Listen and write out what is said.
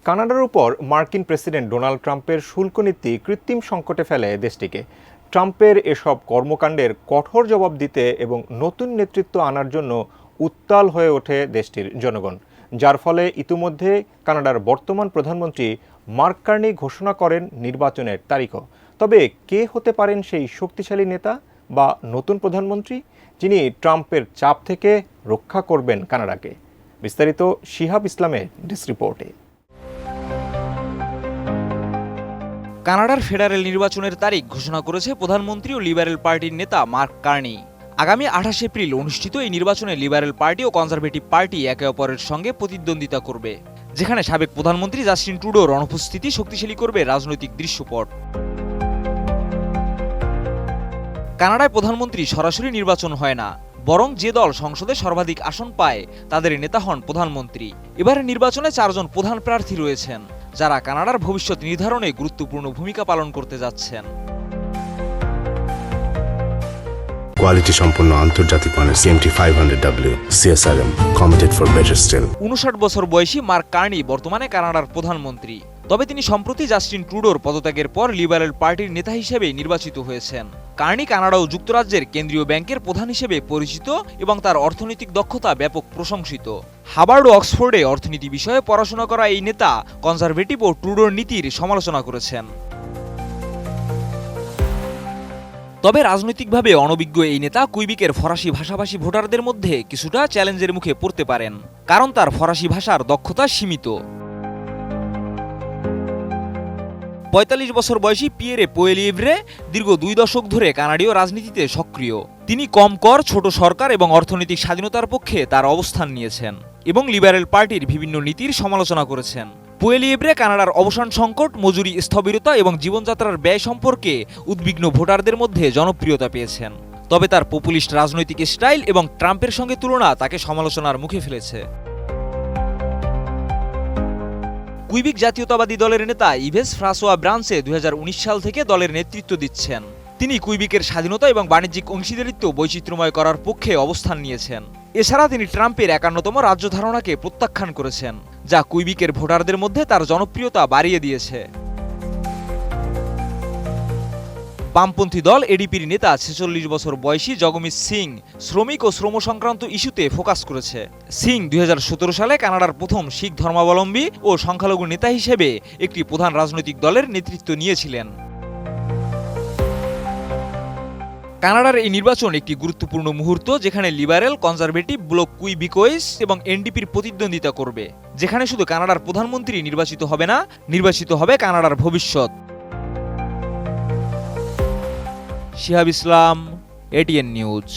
কানাডার উপর মার্কিন প্রেসিডেন্ট ডোনাল্ড ট্রাম্পের শুল্ক নীতি কৃত্রিম সংকটে ফেলে দেশটিকে। ট্রাম্পের এসব কর্মকাণ্ডের কঠোর জবাব দিতে এবং নতুন নেতৃত্ব আনার জন্য উত্তাল হয়ে ওঠে দেশটির জনগণ, যার ফলে ইতিমধ্যে কানাডার বর্তমান প্রধানমন্ত্রী মার্ক কার্নি ঘোষণা করেন নির্বাচনের তারিখও। তবে কে হতে পারেন সেই শক্তিশালী নেতা বা নতুন প্রধানমন্ত্রী, যিনি ট্রাম্পের চাপ থেকে রক্ষা করবেন কানাডাকে? বিস্তারিত শিহাব ইসলামের ডেস্ক রিপোর্টে। কানাডার ফেডারেল নির্বাচনের তারিখ ঘোষণা করেছে প্রধানমন্ত্রী ও লিবারেল পার্টির নেতা মার্ক কার্নি। আগামী 28 এপ্রিল অনুষ্ঠিত এই নির্বাচনে লিবারেল পার্টি ও কনজারভেটিভ পার্টি একে অপরের সঙ্গে প্রতিদ্বন্দ্বিতা করবে, যেখানে সাবেক প্রধানমন্ত্রী জাস্টিন ট্রুডোর অনুপস্থিতি শক্তিশালী করবে রাজনৈতিক দৃশ্যপট। কানাডায় প্রধানমন্ত্রী সরাসরি নির্বাচন হয় না, বরং যে দল সংসদে সর্বাধিক আসন পায় তাদের নেতা হন প্রধানমন্ত্রী। এবারের নির্বাচনে 4 জন প্রধান প্রার্থী রয়েছেন, যারা কানাডার ভবিষ্যৎ নির্ধারণে গুরুত্বপূর্ণ ভূমিকা পালন করতে যাচ্ছেন। কোয়ালিটি সম্পন্ন আন্তর্জাতিক মানের CMT 500W CSRM committed for better still. 59 বছর বয়সী মার্ক কার্নি বর্তমানে কানাডার প্রধানমন্ত্রী, তবে তিনি সম্প্রতি জাস্টিন ট্রুডোর পদত্যাগের পর লিবারেল পার্টির নেতা হিসেবে নির্বাচিত হয়েছেন। কার্নি কানাডা ও যুক্তরাজ্যের কেন্দ্রীয় ব্যাংকের প্রধান হিসেবে পরিচিত এবং তার অর্থনৈতিক দক্ষতা ব্যাপক প্রশংসিত। হার্ভার্ড ও অক্সফোর্ডে অর্থনীতি বিষয়ে পড়াশোনা করা এই নেতা কনজারভেটিভ ও ট্রুডোর নীতির সমালোচনা করেছেন। তবে রাজনৈতিকভাবে অনভিজ্ঞ এই নেতা কুইবেকের ফরাসি ভাষাভাষী ভোটারদের মধ্যে কিছুটা চ্যালেঞ্জের মুখে পড়তে পারেন, কারণ তার ফরাসি ভাষার দক্ষতা সীমিত। 45 বছর বয়সী পিয়েরে পোয়েলিয়েভ্রে দীর্ঘ 2 দশক ধরে কানাডীয় রাজনীতিতে সক্রিয়। তিনি কম কর, ছোট সরকার এবং অর্থনৈতিক স্বাধীনতার পক্ষে তার অবস্থান নিয়েছেন এবং লিবারেল পার্টির বিভিন্ন নীতির সমালোচনা করেছেন। পোয়েলিয়েভ্রে কানাডার অবসান সংকট, মজুরি স্থবিরতা এবং জীবনযাত্রার ব্যয় সম্পর্কে উদ্বিগ্ন ভোটারদের মধ্যে জনপ্রিয়তা পেয়েছেন। তবে তার পপুলিস্ট রাজনৈতিক স্টাইল এবং ট্রাম্পের সঙ্গে তুলনা তাকে সমালোচনার মুখে ফেলেছে। কুইবেক জাতীয়তাবাদী দলের নেতা ইভেস ফ্রাঁসোয়া ব্রান্সে 2019 সাল থেকে দলের নেতৃত্ব দিচ্ছেন। তিনি কুইবেকের স্বাধীনতা এবং বাণিজ্যিক অংশীদারিত্ব বৈচিত্র্যময় করার পক্ষে অবস্থান নিয়েছেন। এছাড়া তিনি ট্রাম্পের 51তম রাজ্য ধারণাকে প্রত্যাখ্যান করেছেন, যা কুইবেকের ভোটারদের মধ্যে তার জনপ্রিয়তা বাড়িয়ে দিয়েছে। বামপন্থী দল এডিপির নেতা 46 বছর বয়সী জগমিত সিং শ্রমিক ও শ্রম সংক্রান্ত ইস্যুতে ফোকাস করেছে। সিং 2017 সালে কানাডার প্রথম শিখ ধর্মাবলম্বী ও সংখ্যালঘু নেতা হিসেবে একটি প্রধান রাজনৈতিক দলের নেতৃত্ব নিয়েছিলেন। কানাডার এই নির্বাচন একটি গুরুত্বপূর্ণ মুহূর্ত, যেখানে লিবারেল কনজারভেটিভ ব্লক কুইবেকোইস এবং এনডিপির প্রতিদ্বন্দ্বিতা করবে, যেখানে শুধু কানাডার প্রধানমন্ত্রী নির্বাচিত হবে না, নির্বাচিত হবে কানাডার ভবিষ্যৎ। শিহাব ইসলাম, ATN নিউজ।